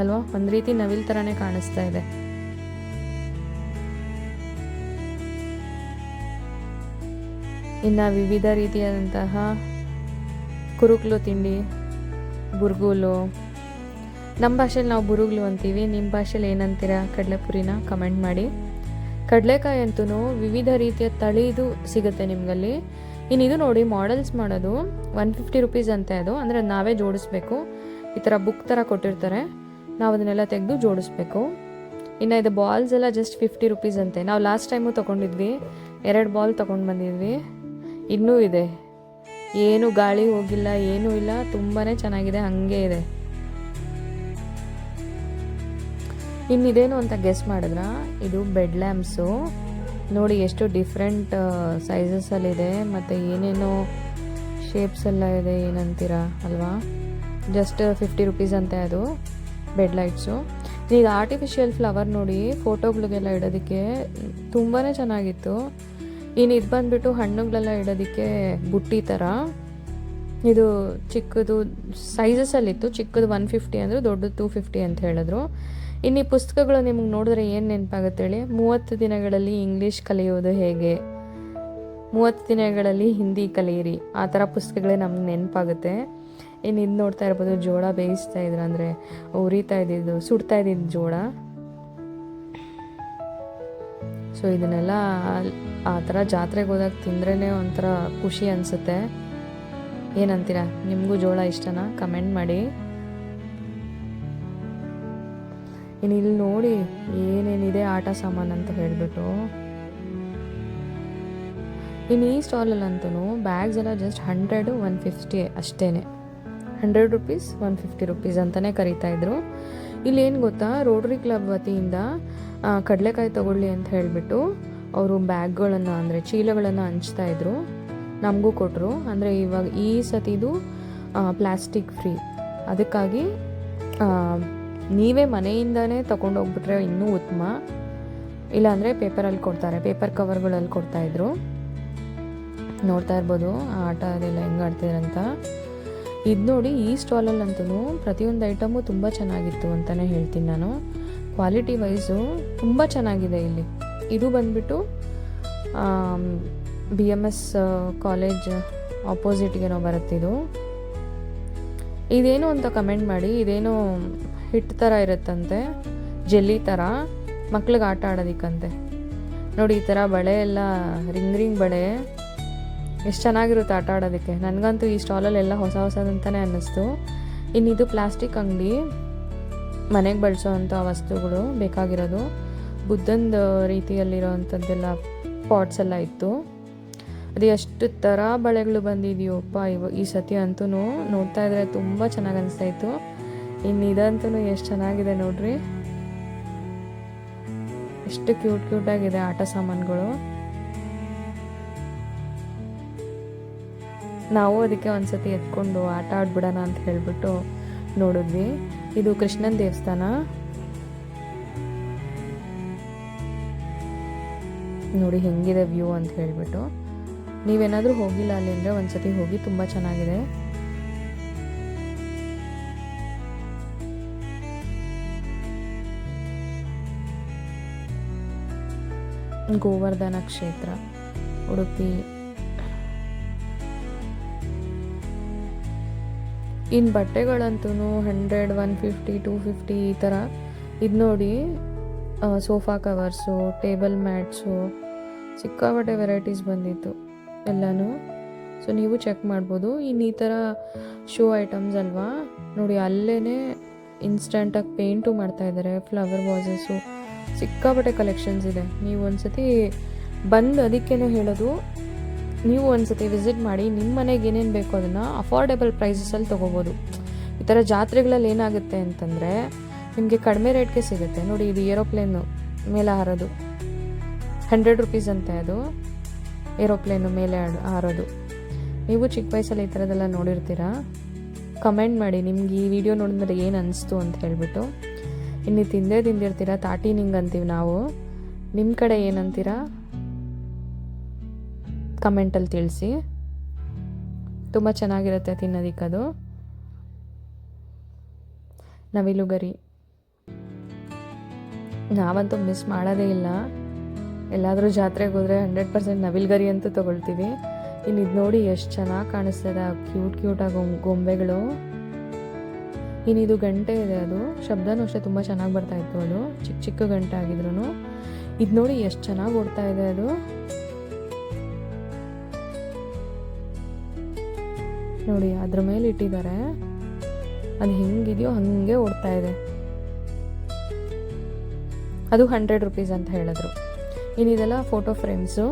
ಅಲ್ವಾ, ಒಂದು ರೀತಿ ನವಿಲ್ ಥರನೇ ಕಾಣಿಸ್ತಾ ಇದೆ. ಇನ್ನು ವಿವಿಧ ರೀತಿಯಾದಂತಹ ಕುರುಕ್ಲು ತಿಂಡಿ, ಬುರ್ಗೂಲು. ನಮ್ಮ ಭಾಷೆಯಲ್ಲಿ ನಾವು ಬುರುಗ್ಲು ಅಂತೀವಿ, ನಿಮ್ಮ ಭಾಷೆಯಲ್ಲಿ ಏನಂತೀರಾ ಕಡಲೆಪುರಿನ ಕಮೆಂಟ್ ಮಾಡಿ. ಕಡಲೆಕಾಯಿ ಅಂತೂ ವಿವಿಧ ರೀತಿಯ ತಳಿದು ಸಿಗುತ್ತೆ ನಿಮಗಲ್ಲಿ. ಇನ್ನು ಇದು ನೋಡಿ ಮಾಡೆಲ್ಸ್ ಮಾಡೋದು 150 ರೂಪೀಸ್ ಅಂತೆ ಅದು, ಅಂದರೆ ನಾವೇ ಜೋಡಿಸ್ಬೇಕು. ಈ ಥರ ಬುಕ್ ಥರ ಕೊಟ್ಟಿರ್ತಾರೆ, ನಾವು ಅದನ್ನೆಲ್ಲ ತೆಗೆದು ಜೋಡಿಸ್ಬೇಕು. ಇನ್ನು ಇದು ಬಾಲ್ಸ್ ಎಲ್ಲ ಜಸ್ಟ್ 50 ರೂಪೀಸ್ ಅಂತೆ. ನಾವು ಲಾಸ್ಟ್ ಟೈಮು ತೊಗೊಂಡಿದ್ವಿ, 2 ಬಾಲ್ ತೊಗೊಂಡು ಬಂದಿದ್ವಿ. ಇನ್ನೂ ಇದೆ, ಏನು ಗಾಳಿ ಹೋಗಿಲ್ಲ, ಏನೂ ಇಲ್ಲ, ತುಂಬಾ ಚೆನ್ನಾಗಿದೆ, ಹಾಗೆ ಇದೆ. ಇನ್ನಿದೇನು ಅಂತ ಗೆಸ್ ಮಾಡಿದ್ರ, ಇದು ಬೆಡ್ ಲ್ಯಾಂಪ್ಸು ನೋಡಿ, ಎಷ್ಟು ಡಿಫ್ರೆಂಟ್ ಸೈಜಸಲ್ಲಿದೆ, ಮತ್ತು ಏನೇನೋ ಶೇಪ್ಸ್ ಎಲ್ಲ ಇದೆ, ಏನಂತೀರಾ ಅಲ್ವಾ. ಜಸ್ಟ್ 50 ರೂಪೀಸ್ ಅಂತೆ ಅದು ಬೆಡ್ ಲೈಟ್ಸು. ಈಗ ಆರ್ಟಿಫಿಷಿಯಲ್ ಫ್ಲವರ್ ನೋಡಿ ಫೋಟೋಗಳಿಗೆಲ್ಲ ಇಡೋದಕ್ಕೆ ತುಂಬಾ ಚೆನ್ನಾಗಿತ್ತು. ಇನ್ನು ಇದು ಬಂದುಬಿಟ್ಟು ಹಣ್ಣುಗಳೆಲ್ಲ ಇಡೋದಕ್ಕೆ ಬುಟ್ಟಿ ಥರ. ಇದು ಚಿಕ್ಕದು ಸೈಜಸಲ್ಲಿತ್ತು, ಚಿಕ್ಕದು 150 ಅಂದರು, ದೊಡ್ಡದು 250 ಅಂತ ಹೇಳಿದ್ರು. ಇನ್ನು ಈ ಪುಸ್ತಕಗಳು ನಿಮ್ಗೆ ನೋಡಿದ್ರೆ ಏನು ನೆನಪಾಗುತ್ತೆ ಹೇಳಿ, 30 ದಿನಗಳಲ್ಲಿ ಇಂಗ್ಲೀಷ್ ಕಲಿಯೋದು ಹೇಗೆ, 30 ದಿನಗಳಲ್ಲಿ ಹಿಂದಿ ಕಲಿಯಿರಿ, ಆ ಥರ ಪುಸ್ತಕಗಳೇ ನಮ್ಗೆ ನೆನಪಾಗುತ್ತೆ. ಇನ್ನು ಇದು ನೋಡ್ತಾ ಇರ್ಬೋದು, ಜೋಳ ಬೇಯಿಸ್ತಾ ಇದ್ರು, ಅಂದರೆ ಉರಿತಾ ಇದ್ದಿದ್ದು, ಸುಡ್ತಾ ಇದ್ದಿದ್ದು ಜೋಳ. ಸೊ ಇದನ್ನೆಲ್ಲ ಆ ಥರ ಜಾತ್ರೆಗೆ ಹೋದಾಗ ತಿಂದ್ರೇ ಒಂಥರ ಖುಷಿ ಅನಿಸುತ್ತೆ. ಏನಂತೀರಾ? ನಿಮಗೂ ಜೋಳ ಇಷ್ಟನಾ? ಕಮೆಂಟ್ ಮಾಡಿ. ಇನ್ನು ಇಲ್ಲಿ ನೋಡಿ ಏನೇನಿದೆ ಆಟ ಸಾಮಾನು ಅಂತ ಹೇಳಿಬಿಟ್ಟು. ಇನ್ನು ಈ ಸ್ಟಾಲಲ್ಲಂತೂ ಬ್ಯಾಗ್ಸ್ ಎಲ್ಲ ಜಸ್ಟ್ 100, 150 ಅಷ್ಟೇ. 100 ರೂಪೀಸ್, 150 ರೂಪೀಸ್ ಅಂತಲೇ ಕರೀತಾಯಿದ್ರು. ಇಲ್ಲಿ ಏನು ಗೊತ್ತಾ, ರೋಟರಿ ಕ್ಲಬ್ ವತಿಯಿಂದ ಕಡಲೆಕಾಯಿ ತೊಗೊಳ್ಳಿ ಅಂತ ಹೇಳಿಬಿಟ್ಟು ಅವರು ಬ್ಯಾಗ್ಗಳನ್ನು ಅಂದರೆ ಚೀಲಗಳನ್ನು ಹಂಚ್ತಾಯಿದ್ರು. ನಮಗೂ ಕೊಟ್ಟರು. ಅಂದರೆ ಇವಾಗ ಈ ಸತಿದು ಪ್ಲಾಸ್ಟಿಕ್ ಫ್ರೀ. ಅದಕ್ಕಾಗಿ ನೀವೇ ಮನೆಯಿಂದನೇ ತೊಗೊಂಡೋಗ್ಬಿಟ್ರೆ ಇನ್ನೂ ಉತ್ತಮ. ಇಲ್ಲಾಂದರೆ ಪೇಪರಲ್ಲಿ ಕೊಡ್ತಾರೆ, ಪೇಪರ್ ಕವರ್ಗಳಲ್ಲಿ ಕೊಡ್ತಾಯಿದ್ರು. ನೋಡ್ತಾ ಇರ್ಬೋದು ಆಟ ಅದೆಲ್ಲ ಹೆಂಗೆ ಆಡ್ತಿದ್ರಂತ. ಇದು ನೋಡಿ, ಈ ಸ್ಟಾಲಲ್ಲಂತೂ ಪ್ರತಿಯೊಂದು ಐಟಮು ತುಂಬ ಚೆನ್ನಾಗಿತ್ತು ಅಂತಲೇ ಹೇಳ್ತೀನಿ ನಾನು. ಕ್ವಾಲಿಟಿ ವೈಸು ತುಂಬ ಚೆನ್ನಾಗಿದೆ ಇಲ್ಲಿ. ಇದು ಬಂದುಬಿಟ್ಟು BMS ಕಾಲೇಜ್ ಆಪೋಸಿಟ್ಗೇನೋ ಬರುತ್ತಿದ್ದು. ಇದೇನು ಅಂತ ಕಮೆಂಟ್ ಮಾಡಿ. ಇದೇನೋ ಹಿಟ್ಟು ಥರ ಇರುತ್ತಂತೆ, ಜೆಲ್ಲಿ ಥರ, ಮಕ್ಳಿಗೆ ಆಟ ಆಡೋದಕ್ಕಂತೆ. ನೋಡಿ ಈ ಥರ ಬಳೆ ಎಲ್ಲ ರಿಂಗ್ ಬಳೆ ಎಷ್ಟು ಚೆನ್ನಾಗಿರುತ್ತೆ ಆಟ ಆಡೋದಕ್ಕೆ. ನನಗಂತೂ ಈ ಸ್ಟಾಲಲ್ಲೆಲ್ಲ ಹೊಸದಂತಲೇ ಅನ್ನಿಸ್ತು. ಇನ್ನಿದು ಪ್ಲಾಸ್ಟಿಕ್ ಅಂಗಡಿ, ಮನೆಗೆ ಬಳಸೋ ಅಂಥ ವಸ್ತುಗಳು ಬೇಕಾಗಿರೋದು. ಬುದ್ಧಂದು ರೀತಿಯಲ್ಲಿರೋ ಅಂಥದ್ದೆಲ್ಲ ಪಾಟ್ಸ್ ಎಲ್ಲ ಇತ್ತು. ಅದು ಎಷ್ಟು ಥರ ಬಳೆಗಳು ಬಂದಿದೆಯೋಪ್ಪ ಈ ಸತಿ ಅಂತೂ ನೋಡ್ತಾ ಇದ್ರೆ ತುಂಬ ಚೆನ್ನಾಗಿ ಅನಿಸ್ತಾಯಿತ್ತು. ಇನ್ನು ಇದಂತೂ ಎಷ್ಟು ಚೆನ್ನಾಗಿದೆ ನೋಡ್ರಿ, ಎಷ್ಟು ಕ್ಯೂಟಾಗಿದೆ ಆಟ ಸಾಮಾನುಗಳು. ನಾವು ಅದಕ್ಕೆ ಒಂದ್ಸತಿ ಎತ್ಕೊಂಡು ಆಟ ಆಡ್ಬಿಡೋಣ ಅಂತ ಹೇಳಿಬಿಟ್ಟು ನೋಡಿದ್ವಿ. ಇದು ಕೃಷ್ಣನ ದೇವಸ್ಥಾನ ನೋಡಿ ಹೆಂಗಿದೆ ವ್ಯೂ ಅಂತ ಹೇಳಿಬಿಟ್ಟು. ನೀವೇನಾದರೂ ಹೋಗಿಲ್ಲ ಅಲ್ಲಿ ಅಂದರೆ ಒಂದ್ಸತಿ ಹೋಗಿ, ತುಂಬ ಚೆನ್ನಾಗಿದೆ. ಗೋವರ್ಧನ ಕ್ಷೇತ್ರ, ಉಡುಪಿ. ಇನ್ನು ಬಟ್ಟೆಗಳಂತೂ 100, 150, 250 ಈ ಥರ. ಇದು ನೋಡಿ ಸೋಫಾ ಕವರ್ಸು, ಟೇಬಲ್ ಮ್ಯಾಟ್ಸು, ಸಿಕ್ಕಾಪಟ್ಟೆ ವೆರೈಟೀಸ್ ಬಂದಿತ್ತು ಎಲ್ಲನೂ. ಸೊ ನೀವು ಚೆಕ್ ಮಾಡ್ಬೋದು. ಇನ್ನು ಈ ಥರ ಶೋ ಐಟಮ್ಸ್ ಅಲ್ವಾ ನೋಡಿ, ಅಲ್ಲೇ ಇನ್ಸ್ಟಂಟಾಗಿ ಪೇಂಟು ಮಾಡ್ತಾಯಿದ್ದಾರೆ. ಫ್ಲವರ್ ವಾಸಸ್ಸು ಸಿಕ್ಕಾಪಟ್ಟೆ ಕಲೆಕ್ಷನ್ಸ್ ಇದೆ. ನೀವು ಒಂದ್ಸತಿ ಬಂದು, ಅದಕ್ಕೇನೆ ಹೇಳೋದು, ನೀವು ಒಂದ್ಸತಿ ವಿಸಿಟ್ ಮಾಡಿ. ನಿಮ್ಮ ಮನೆಗೆ ಏನೇನು ಬೇಕೋ ಅದನ್ನು ಅಫೋರ್ಡೆಬಲ್ ಪ್ರೈಸಸಲ್ಲಿ ತೊಗೋಬೋದು. ಈ ಥರ ಜಾತ್ರೆಗಳಲ್ಲಿ ಏನಾಗುತ್ತೆ ಅಂತಂದರೆ ನಿಮಗೆ ಕಡಿಮೆ ರೇಟ್ಗೆ ಸಿಗುತ್ತೆ. ನೋಡಿ ಇದು ಏರೋಪ್ಲೇನು ಮೇಲೆ ಹಾರೋದು, 100 ರೂಪೀಸ್ ಅಂತೆ ಅದು ಏರೋಪ್ಲೇನು ಮೇಲೆ ಹಾರೋದು. ನೀವು ಚಿಕ್ಕ ವಯಸ್ಸಲ್ಲಿ ಈ ಥರದ್ದೆಲ್ಲ ನೋಡಿರ್ತೀರಾ? ಕಮೆಂಟ್ ಮಾಡಿ ನಿಮ್ಗೆ ಈ ವಿಡಿಯೋ ನೋಡಿದ್ರೆ ಏನು ಅನಿಸ್ತು ಅಂತ ಹೇಳಿಬಿಟ್ಟು. ಇನ್ನು ತಿಂದಿರ್ತೀರಾ, ತಾಟಿ ನಿಂಗೆ ಅಂತೀವಿ ನಾವು. ನಿಮ್ಮ ಕಡೆ ಏನಂತೀರಾ ಕಮೆಂಟಲ್ಲಿ ತಿಳಿಸಿ. ತುಂಬ ಚೆನ್ನಾಗಿರುತ್ತೆ ತಿನ್ನೋದಕ್ಕದು. ನವಿಲುಗರಿ ನಾವಂತೂ ಮಿಸ್ ಮಾಡೋದೇ ಇಲ್ಲ. ಎಲ್ಲಾದರೂ ಜಾತ್ರೆಗೆ ಹೋದರೆ 100% ನವಿಲುಗರಿ ಅಂತೂ ತೊಗೊಳ್ತೀವಿ. ಇನ್ನು ಇದು ನೋಡಿ ಎಷ್ಟು ಚೆನ್ನಾಗಿ ಕಾಣಿಸ್ತದೆ, ಕ್ಯೂಟಾಗಿ ಗೊಂಬೆಗಳು. ಇನ್ನಿದು ಗಂಟೆ ಇದೆ, ಅದು ಶಬ್ದನೂ ಅಷ್ಟೇ ತುಂಬ ಚೆನ್ನಾಗಿ ಬರ್ತಾಯಿತ್ತು. ಅದು ಚಿಕ್ಕ ಗಂಟೆ ಆಗಿದ್ರು. ಇದು ನೋಡಿ ಎಷ್ಟು ಚೆನ್ನಾಗಿ ಓಡ್ತಾ ಇದೆ ಅದು. ನೋಡಿ ಅದ್ರ ಮೇಲೆ ಇಟ್ಟಿದ್ದಾರೆ, ಅದು ಹೆಂಗಿದೆಯೋ ಹಾಗೆ ಓಡ್ತಾ ಇದೆ. ಅದು 100 ರೂಪೀಸ್ ಅಂತ ಹೇಳಿದ್ರು. ಇನ್ನಿದೆಲ್ಲ ಫೋಟೋ ಫ್ರೇಮ್ಸು.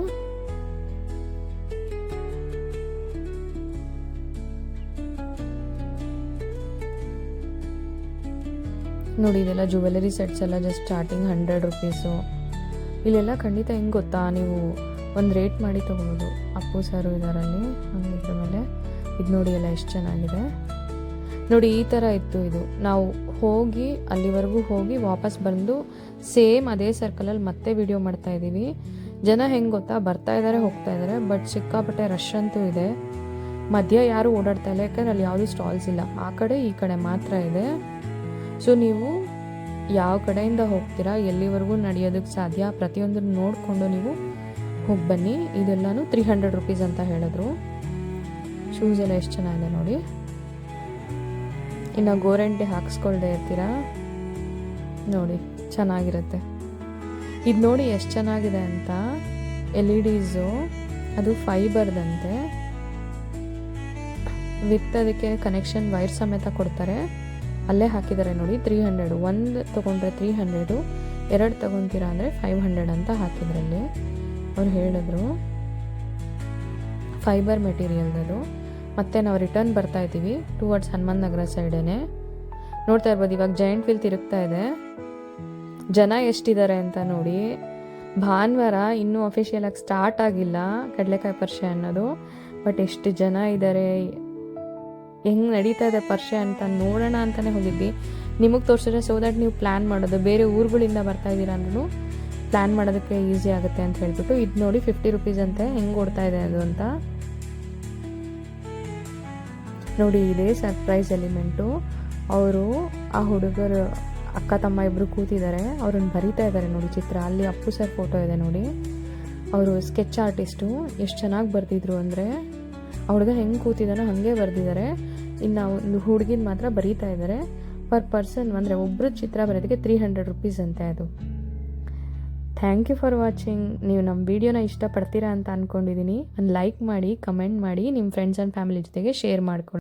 ನೋಡಿ ಇದೆಲ್ಲ ಜ್ಯುವೆಲರಿ ಸೆಟ್ಸ್ ಎಲ್ಲ ಜಸ್ಟ್ ಸ್ಟಾರ್ಟಿಂಗ್ 100 ರೂಪೀಸು. ಇಲ್ಲೆಲ್ಲ ಖಂಡಿತ ಹೆಂಗೆ ಗೊತ್ತಾ, ನೀವು ಒಂದು ರೇಟ್ ಮಾಡಿ ತೊಗೊಬೋದು. ಅಪ್ಪು ಸಾರು ಇದರಲ್ಲಿ ಹಂಗಿದ್ರ ಮೇಲೆ. ಇದು ನೋಡಿ ಎಲ್ಲ ಎಷ್ಟು ಚೆನ್ನಾಗಿದೆ ನೋಡಿ. ಈ ಥರ ಇತ್ತು ಇದು. ನಾವು ಹೋಗಿ ಅಲ್ಲಿವರೆಗೂ ಹೋಗಿ ವಾಪಸ್ ಬಂದು ಸೇಮ್ ಅದೇ ಸರ್ಕಲಲ್ಲಿ ಮತ್ತೆ ವಿಡಿಯೋ ಮಾಡ್ತಾಯಿದ್ದೀವಿ. ಜನ ಹೆಂಗೆ ಗೊತ್ತಾ, ಬರ್ತಾ ಇದ್ದಾರೆ ಹೋಗ್ತಾ ಇದ್ದಾರೆ. ಬಟ್ ಸಿಕ್ಕಾಪಟ್ಟೆ ರಶ್ ಅಂತೂ ಇದೆ. ಮಧ್ಯ ಯಾರೂ ಓಡಾಡ್ತಾ ಇಲ್ಲ, ಯಾಕಂದ್ರೆ ಅಲ್ಲಿ ಯಾವುದೂ ಸ್ಟಾಲ್ಸ್ ಇಲ್ಲ. ಆ ಕಡೆ ಈ ಕಡೆ ಮಾತ್ರ ಇದೆ. ಸೊ ನೀವು ಯಾವ ಕಡೆಯಿಂದ ಹೋಗ್ತೀರಾ, ಎಲ್ಲಿವರೆಗೂ ನಡೆಯೋದಕ್ಕೆ ಸಾಧ್ಯ, ಪ್ರತಿಯೊಂದನ್ನು ನೋಡಿಕೊಂಡು ನೀವು ಹೋಗಿ ಬನ್ನಿ. ಇದೆಲ್ಲನೂ 300 ರೂಪೀಸ್ ಅಂತ ಹೇಳಿದ್ರು. ಶೂಸ್ ಎಲ್ಲ ಎಷ್ಟು ಚೆನ್ನಾಗಿದೆ ನೋಡಿ. ಇನ್ನು ಗೋರಂಟಿ ಹಾಕ್ಸ್ಕೊಳ್ದೆ ಇರ್ತೀರಾ ನೋಡಿ, ಚೆನ್ನಾಗಿರುತ್ತೆ. ಇದು ನೋಡಿ ಎಷ್ಟು ಚೆನ್ನಾಗಿದೆ ಅಂತ. LEDಸು ಅದು ಫೈಬರ್ದಂತೆ. ವಿತ್ ಅದಕ್ಕೆ ಕನೆಕ್ಷನ್ ವೈರ್ ಸಮೇತ ಕೊಡ್ತಾರೆ. ಅಲ್ಲೇ ಹಾಕಿದ್ದಾರೆ ನೋಡಿ 300, ಒಂದು ತೊಗೊಂಡ್ರೆ 300, ಎರಡು ತೊಗೊತೀರಾ ಅಂದರೆ 500 ಅಂತ ಹಾಕಿದ್ರಲ್ಲಿ ಅವ್ರು ಹೇಳಿದ್ರು. ಫೈಬರ್ ಮೆಟೀರಿಯಲ್ದದು. ಮತ್ತು ನಾವು ರಿಟರ್ನ್ ಬರ್ತಾ ಇದ್ದೀವಿ ಟುವರ್ಡ್ಸ್ ಹನುಮಂತ ನಗರ ಸೈಡೇ. ನೋಡ್ತಾ ಇರ್ಬೋದು ಇವಾಗ ಜೈಂಟ್ ವೀಲ್ ತಿರುಗ್ತಾ ಇದೆ. ಜನ ಎಷ್ಟಿದ್ದಾರೆ ಅಂತ ನೋಡಿ. ಭಾನುವಾರ ಇನ್ನೂ ಅಫಿಷಿಯಲಾಗಿ ಸ್ಟಾರ್ಟ್ ಆಗಿಲ್ಲ ಕಡಲೆಕಾಯಿ ಪರಿಷೆ ಅನ್ನೋದು. ಬಟ್ ಎಷ್ಟು ಜನ ಇದ್ದಾರೆ, ಹೆಂಗೆ ನಡೀತಾ ಇದೆ ಪರಿಷೆ ಅಂತ ನೋಡೋಣ ಅಂತಲೇ ಹೋಗಿದ್ವಿ. ನಿಮಗೆ ತೋರಿಸಿದ್ರೆ ಸೊ ದ್ಯಾಟ್ ನೀವು ಪ್ಲ್ಯಾನ್ ಮಾಡೋದು, ಬೇರೆ ಊರುಗಳಿಂದ ಬರ್ತಾ ಇದ್ದೀರಾ ಅಂದ್ರೂ ಪ್ಲ್ಯಾನ್ ಮಾಡೋದಕ್ಕೆ ಈಸಿ ಆಗುತ್ತೆ ಅಂತ ಹೇಳ್ಬಿಟ್ಟು. ಇದು ನೋಡಿ 50 ರೂಪೀಸ್ ಅಂತೆ. ಹೆಂಗೆ ಓಡ್ತಾ ಇದೆ ಅದು ಅಂತ ನೋಡಿ. ಇದೇ ಸರ್ಪ್ರೈಸ್ ಎಲಿಮೆಂಟು. ಅವರು ಆ ಹುಡುಗರು ಅಕ್ಕ ತಮ್ಮ ಇಬ್ಬರು ಕೂತಿದ್ದಾರೆ, ಅವ್ರನ್ನ ಬರೀತಾ ಇದ್ದಾರೆ ನೋಡಿ ಚಿತ್ರ. ಅಲ್ಲಿ ಅಪ್ಪು ಸರ್ ಫೋಟೋ ಇದೆ ನೋಡಿ. ಅವರು ಸ್ಕೆಚ್ ಆರ್ಟಿಸ್ಟು. ಎಷ್ಟು ಚೆನ್ನಾಗಿ ಬರೆದಿದ್ರು ಅಂದರೆ, ಆ ಹುಡುಗ ಹೆಂಗೆ ಕೂತಿದ್ದಾನೋ ಹಾಗೆ ಬರೆದಿದ್ದಾರೆ. ಇನ್ನು ಒಂದು ಹುಡುಗಿನ ಮಾತ್ರ ಬರೀತಾ ಇದ್ದಾರೆ. ಪರ್ ಪರ್ಸನ್ ಅಂದರೆ ಒಬ್ಬರು ಚಿತ್ರ ಬರೋದಕ್ಕೆ 300 ರೂಪೀಸ್ ಅಂತೆ ಅದು. Thank you for watching. ನೀವು ನಮ್ಮ ವೀಡಿಯೋನ ಇಷ್ಟಪಡ್ತೀರಾ ಅಂತ ಅಂದ್ಕೊಂಡಿದ್ದೀನಿ. ಒಂದು ಲೈಕ್ ಮಾಡಿ, ಕಮೆಂಟ್ ಮಾಡಿ, ನಿಮ್ಮ ಫ್ರೆಂಡ್ಸ್ ಆ್ಯಂಡ್ ಫ್ಯಾಮಿಲಿ ಜೊತೆಗೆ ಶೇರ್ ಮಾಡ್ಕೊಳ್ಳಿ.